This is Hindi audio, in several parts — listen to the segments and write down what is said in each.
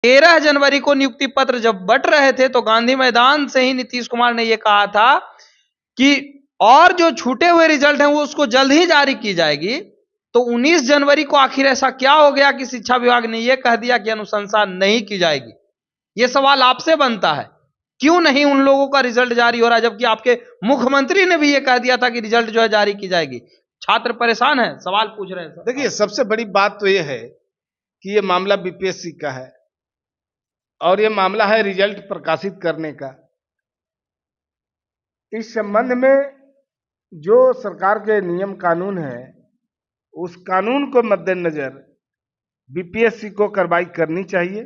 13 जनवरी को नियुक्ति पत्र जब बंट रहे थे तो गांधी मैदान से ही नीतीश कुमार ने यह कहा था कि और जो छूटे हुए रिजल्ट हैं वो उसको जल्द ही जारी की जाएगी। तो 19 जनवरी को आखिर ऐसा क्या हो गया कि शिक्षा विभाग ने यह कह दिया कि अनुशंसा नहीं की जाएगी? यह सवाल आपसे बनता है, क्यों नहीं उन लोगों का रिजल्ट जारी हो रहा है, जबकि आपके मुख्यमंत्री ने भी यह कह दिया था कि रिजल्ट जो है जारी की जाएगी। छात्र परेशान है, सवाल पूछ रहे हैं। देखिए, सबसे बड़ी बात तो यह है कि यह मामला बीपीएससी का है और यह मामला है रिजल्ट प्रकाशित करने का। इस संबंध में जो सरकार के नियम कानून है, उस कानून को मद्देनजर बीपीएससी को कार्रवाई करनी चाहिए।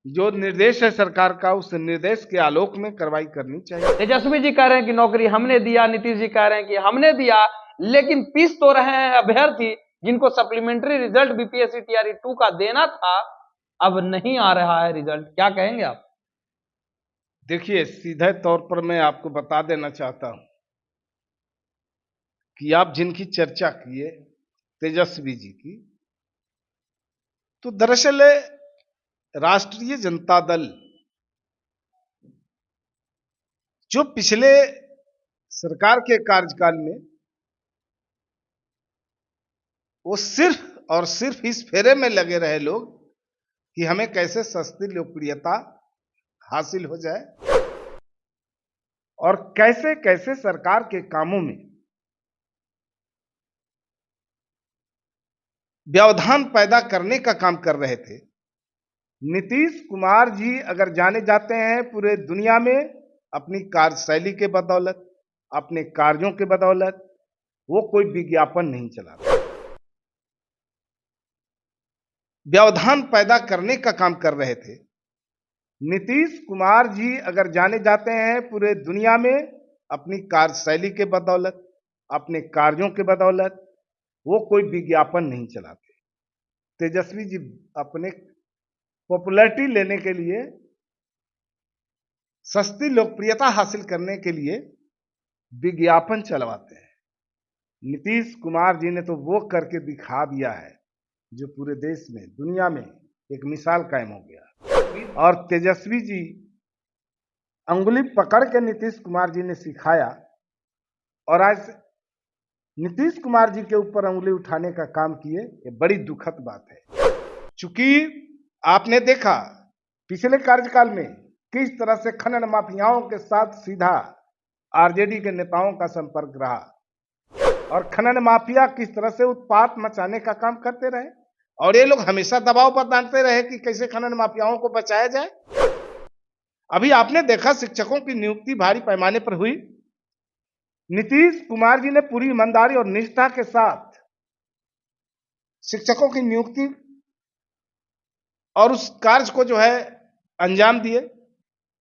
जो निर्देश है सरकार का, उस निर्देश के आलोक में कार्रवाई करनी चाहिए। तेजस्वी जी कह रहे हैं कि नौकरी हमने दिया, नीतीश जी कह रहे हैं कि हमने दिया, लेकिन पीस तो रहे हैं अभ्यर्थी जिनको सप्लीमेंट्री रिजल्ट बीपीएससी टीआरई 2 का देना था, अब नहीं आ रहा है रिजल्ट। क्या कहेंगे आप? देखिए, सीधे तौर पर मैं आपको बता देना चाहता हूं कि आप जिनकी चर्चा किए तेजस्वी जी की, तो दरअसल राष्ट्रीय जनता दल जो पिछले सरकार के कार्यकाल में वो सिर्फ और सिर्फ इस फेरे में लगे रहे लोग कि हमें कैसे सस्ती लोकप्रियता हासिल हो जाए और कैसे कैसे सरकार के कामों में व्यवधान पैदा करने का काम कर रहे थे। नीतीश कुमार जी अगर जाने जाते हैं पूरे दुनिया में अपनी कार्यशैली के बदौलत, अपने कार्यों के बदौलत, वो कोई विज्ञापन नहीं चलाते, व्यवधान पैदा करने का काम कर रहे थे। नीतीश कुमार जी अगर जाने जाते हैं पूरे दुनिया में अपनी कार्यशैली के बदौलत, अपने कार्यों के बदौलत, वो कोई विज्ञापन नहीं चलाते। तेजस्वी जी अपने पॉपुलैरिटी लेने के लिए, सस्ती लोकप्रियता हासिल करने के लिए विज्ञापन चलवाते हैं। नीतीश कुमार जी ने तो वो करके दिखा दिया है जो पूरे देश में, दुनिया में एक मिसाल कायम हो गया। और तेजस्वी जी अंगुली पकड़ के नीतीश कुमार जी ने सिखाया और आज नीतीश कुमार जी के ऊपर अंगुली उठाने का काम किए, ये बड़ी दुखद बात है। चूंकि आपने देखा पिछले कार्यकाल में किस तरह से खनन माफियाओं के साथ सीधा आरजेडी के नेताओं का संपर्क रहा और खनन माफिया किस तरह से उत्पात मचाने का काम करते रहे और ये लोग हमेशा दबाव पर डालते रहे कि कैसे खनन माफियाओं को बचाया जाए। अभी आपने देखा शिक्षकों की नियुक्ति भारी पैमाने पर हुई। नीतीश कुमार जी ने पूरी ईमानदारी और निष्ठा के साथ शिक्षकों की नियुक्ति और उस कार्य को जो है अंजाम दिए।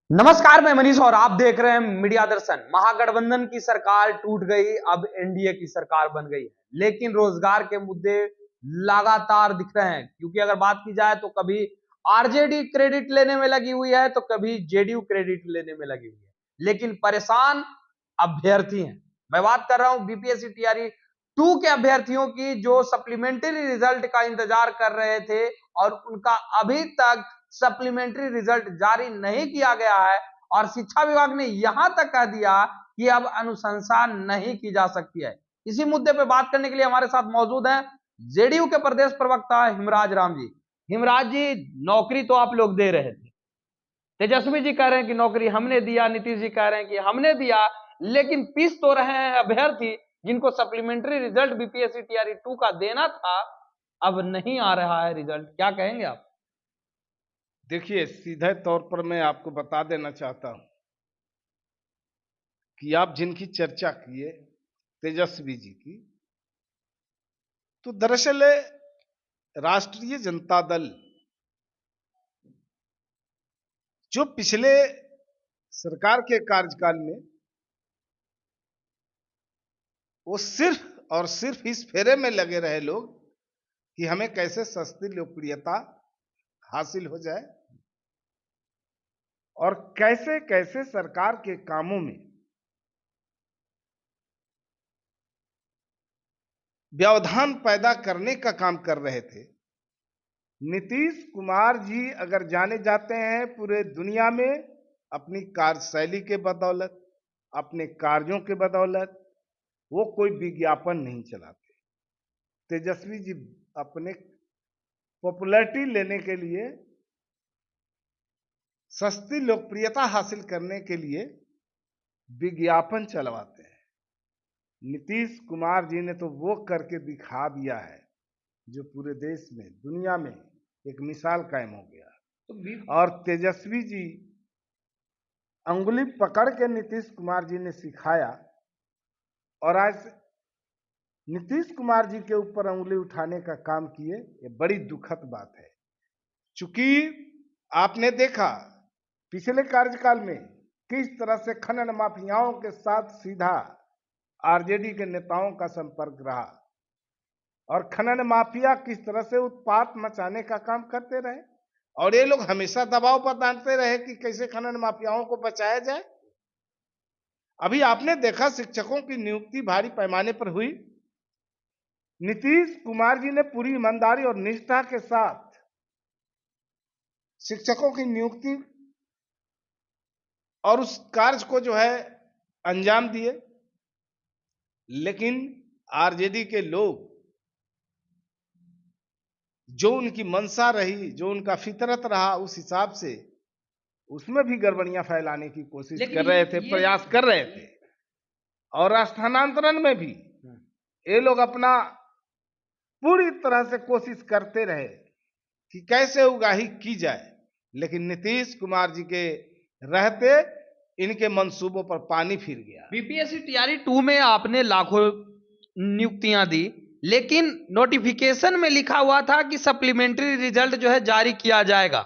नमस्कार, मैं मनीष और आप देख रहे हैं मीडिया दर्शन। महागठबंधन की सरकार टूट गई, अब एनडीए की सरकार बन गई है, लेकिन रोजगार के मुद्दे लगातार दिख रहे हैं। क्योंकि अगर बात की जाए तो कभी आरजेडी क्रेडिट लेने में लगी हुई है तो कभी जेडीयू क्रेडिट लेने में लगी हुई है, लेकिन परेशान अभ्यर्थी हैं। मैं बात कर रहा हूं बीपीएससी टीआरई 2 के अभ्यर्थियों की जो सप्लीमेंट्री रिजल्ट का इंतजार कर रहे थे और उनका अभी तक सप्लीमेंट्री रिजल्ट जारी नहीं किया गया है और शिक्षा विभाग ने यहां तक कह दिया कि अब अनुशंसा नहीं की जा सकती है। इसी मुद्दे पर बात करने के लिए हमारे साथ मौजूद हैं जेडीयू के प्रदेश प्रवक्ता हिमराज राम जी। हिमराज जी, नौकरी तो आप लोग दे रहे थे, तेजस्वी जी कह रहे हैं कि नौकरी हमने दिया, नीतीश जी कह रहे हैं कि हमने दिया, लेकिन पीस तो रहे हैं अभ्यर्थी जिनको सप्लीमेंट्री रिजल्ट बीपीएससी टीआरई 2 का देना था, अब नहीं आ रहा है रिजल्ट। क्या कहेंगे आप? देखिए, सीधे तौर पर मैं आपको बता देना चाहता हूं कि आप जिनकी चर्चा किए तेजस्वी जी की, तो दरअसल राष्ट्रीय जनता दल जो पिछले सरकार के कार्यकाल में वो सिर्फ और सिर्फ इस फेरे में लगे रहे लोग कि हमें कैसे सस्ती लोकप्रियता हासिल हो जाए और कैसे कैसे सरकार के कामों में व्यवधान पैदा करने का काम कर रहे थे। नीतीश कुमार जी अगर जाने जाते हैं पूरे दुनिया में अपनी कार्यशैली के बदौलत, अपने कार्यों के बदौलत, वो कोई विज्ञापन नहीं चलाते। तेजस्वी जी अपने पॉपुलैरिटी लेने के लिए, सस्ती लोकप्रियता हासिल करने के लिए विज्ञापन चलवाते हैं। नीतीश कुमार जी ने तो वो करके दिखा दिया है जो पूरे देश में, दुनिया में एक मिसाल कायम हो गया। और तेजस्वी जी अंगुली पकड़ के नीतीश कुमार जी ने सिखाया, और आज नीतीश कुमार जी के ऊपर अंगुली उठाने का काम किए, ये बड़ी दुखद बात है। चूंकि आपने देखा पिछले कार्यकाल में किस तरह से खनन माफियाओं के साथ सीधा आरजेडी के नेताओं का संपर्क रहा, और खनन माफिया किस तरह से उत्पात मचाने का काम करते रहे, और ये लोग हमेशा दबाव पर डालते रहे कि कैसे खनन माफियाओं को बचाया जाए। अभी आपने देखा शिक्षकों की नियुक्ति भारी पैमाने पर हुई। नीतीश कुमार जी ने पूरी ईमानदारी और निष्ठा के साथ शिक्षकों की नियुक्ति और उस कार्य को जो है अंजाम दिए, लेकिन आरजेडी के लोग, जो उनकी मंशा रही, जो उनका फितरत रहा, उस हिसाब से उसमें भी गड़बड़ियां फैलाने की कोशिश कर रहे थे, प्रयास कर रहे थे। और स्थानांतरण में भी ये लोग अपना पूरी तरह से कोशिश करते रहे कि कैसे उगाही की जाए, लेकिन नीतीश कुमार जी के रहते इनके मंसूबों पर पानी फिर गया। बीपीएससी टीआरई 2 में आपने लाखों नियुक्तियां दी, लेकिन नोटिफिकेशन में लिखा हुआ था कि सप्लीमेंट्री रिजल्ट जो है जारी किया जाएगा।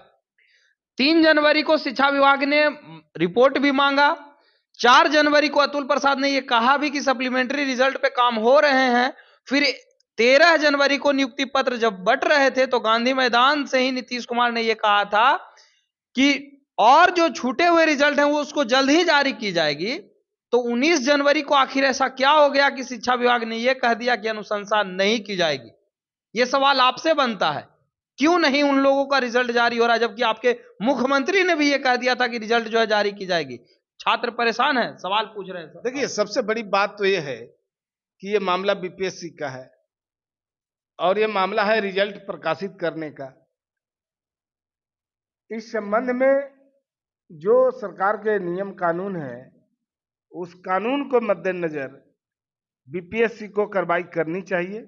3 जनवरी को शिक्षा विभाग ने रिपोर्ट भी मांगा। 4 जनवरी को अतुल प्रसाद ने यह कहा भी कि सप्लीमेंट्री रिजल्ट पे काम हो रहे हैं। फिर 13 जनवरी को नियुक्ति पत्र जब बंट रहे थे तो गांधी मैदान से ही नीतीश कुमार ने यह कहा था कि और जो छूटे हुए रिजल्ट हैं वो उसको जल्द ही जारी की जाएगी। तो 19 जनवरी को आखिर ऐसा क्या हो गया कि शिक्षा विभाग ने यह कह दिया कि अनुशंसा नहीं की जाएगी? यह सवाल आपसे बनता है, क्यों नहीं उन लोगों का रिजल्ट जारी हो रहा है, जबकि आपके मुख्यमंत्री ने भी यह कह दिया था कि रिजल्ट जो है जारी की जाएगी। छात्र परेशान है, सवाल पूछ रहे हैं। देखिए, सबसे बड़ी बात तो यह है कि यह मामला बीपीएससी का है और यह मामला है रिजल्ट प्रकाशित करने का। इस संबंध में जो सरकार के नियम कानून है, उस कानून को मद्देनजर बीपीएससी को कार्रवाई करनी चाहिए।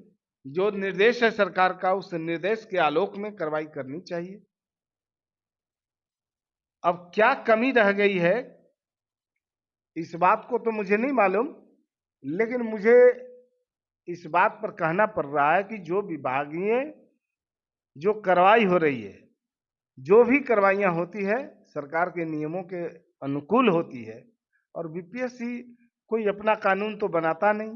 जो निर्देश है सरकार का, उस निर्देश के आलोक में कार्रवाई करनी चाहिए। अब क्या कमी रह गई है इस बात को तो मुझे नहीं मालूम, लेकिन मुझे इस बात पर कहना पड़ रहा है कि जो विभागीय जो कार्रवाई हो रही है, जो भी कार्रवाइयां होती है सरकार के नियमों के अनुकूल होती है, और बीपीएससी कोई अपना कानून तो बनाता नहीं।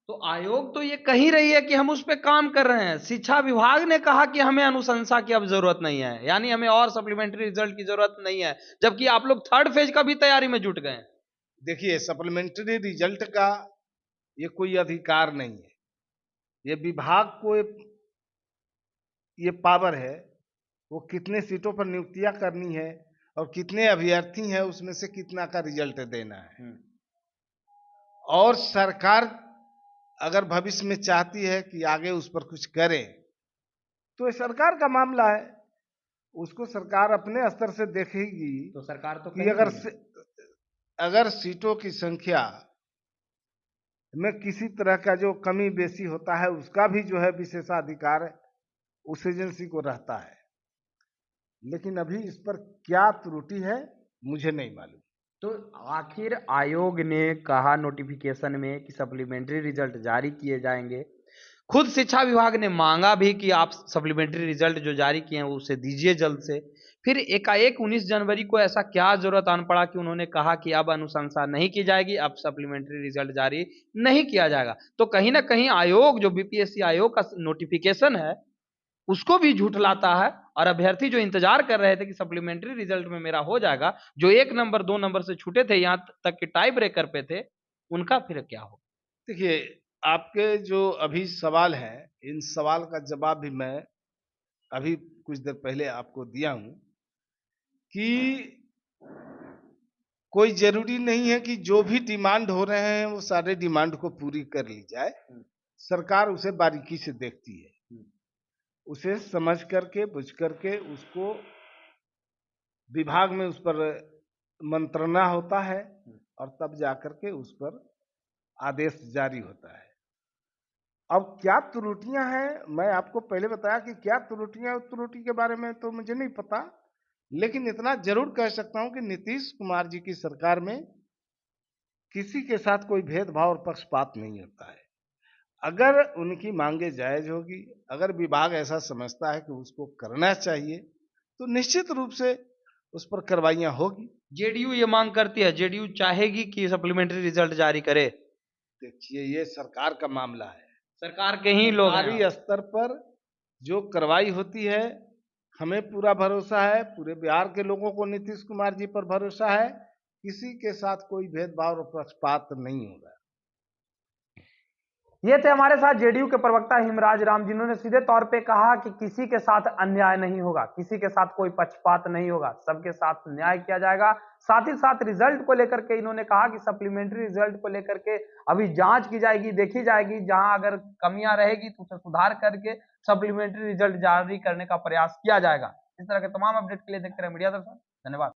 तो आयोग तो ये कह ही रही है कि हम उस पर काम कर रहे हैं। शिक्षा विभाग ने कहा कि हमें अनुशंसा की अब जरूरत नहीं है, यानी हमें और सप्लीमेंट्री रिजल्ट की जरूरत नहीं है, जबकि आप लोग 3rd फेज का भी तैयारी में जुट गए। देखिए, सप्लीमेंट्री रिजल्ट का ये कोई अधिकार नहीं है, ये विभाग को ये पावर है, वो कितने सीटों पर नियुक्तियां करनी है और कितने अभ्यर्थी हैं उसमें से कितना का रिजल्ट देना है। और सरकार अगर भविष्य में चाहती है कि आगे उस पर कुछ करे तो ये सरकार का मामला है, उसको सरकार अपने स्तर से देखेगी। तो सरकार तो कि अगर सीटों की संख्या में किसी तरह का जो कमी बेसी होता है उसका भी जो है विशेषाधिकार उस एजेंसी को रहता है, लेकिन अभी इस पर क्या त्रुटि है मुझे नहीं मालूम। तो आखिर आयोग ने कहा नोटिफिकेशन में कि सप्लीमेंट्री रिजल्ट जारी किए जाएंगे। खुद शिक्षा विभाग ने मांगा भी कि आप सप्लीमेंट्री रिजल्ट जो जारी किए हैं उसे दीजिए जल्द से। फिर एकाएक 19 जनवरी को ऐसा क्या जरूरत आन पड़ा कि उन्होंने कहा कि अब अनुशंसा नहीं की जाएगी, अब सप्लीमेंट्री रिजल्ट जारी नहीं किया जाएगा। तो कहीं ना कहीं आयोग, जो बीपीएससी आयोग का नोटिफिकेशन है, उसको भी झूठलाता है। और अभ्यर्थी जो इंतजार कर रहे थे कि सप्लीमेंट्री रिजल्ट में मेरा हो जाएगा, जो 1 नंबर 2 नंबर से छूटे थे, यहां तक कि टाई ब्रेकर पे थे, उनका फिर क्या हो? देखिए, आपके जो अभी सवाल है, इन सवाल का जवाब भी मैं अभी कुछ देर पहले आपको दिया हूं कि कोई जरूरी नहीं है कि जो भी डिमांड हो रहे हैं वो सारे डिमांड को पूरी कर ली जाए। सरकार उसे बारीकी से देखती है, उसे समझ करके बुझ करके उसको विभाग में उस पर मंत्रणा होता है और तब जाकर के उस पर आदेश जारी होता है। अब क्या त्रुटियां हैं, मैं आपको पहले बताया कि क्या त्रुटियां, त्रुटि के बारे में तो मुझे नहीं पता, लेकिन इतना जरूर कह सकता हूं कि नीतीश कुमार जी की सरकार में किसी के साथ कोई भेदभाव और पक्षपात नहीं होता है। अगर उनकी मांगे जायज होगी, अगर विभाग ऐसा समझता है कि उसको करना चाहिए, तो निश्चित रूप से उस पर कार्रवाइयां होगी। जेडीयू ये मांग करती है, जेडीयू चाहेगी कि सप्लीमेंट्री रिजल्ट जारी करे। देखिए, ये सरकार का मामला है, सरकार के ही लोग हैं। सरकारी स्तर पर जो कार्रवाई होती है, हमें पूरा भरोसा है, पूरे बिहार के लोगों को नीतीश कुमार जी पर भरोसा है, किसी के साथ कोई भेदभाव और पक्षपात नहीं होगा। ये थे हमारे साथ जेडीयू के प्रवक्ता हिमराज राम, जिन्होंने सीधे तौर पे कहा कि किसी के साथ अन्याय नहीं होगा, किसी के साथ कोई पक्षपात नहीं होगा, सबके साथ न्याय किया जाएगा। साथ ही साथ रिजल्ट को लेकर के इन्होंने कहा कि सप्लीमेंट्री रिजल्ट को लेकर के अभी जांच की जाएगी, देखी जाएगी, जहां अगर कमियां रहेगी तो उसे सुधार करके सप्लीमेंट्री रिजल्ट जारी करने का प्रयास किया जाएगा। इस तरह के तमाम अपडेट के लिए देखते रहे मीडिया दर्शन। धन्यवाद।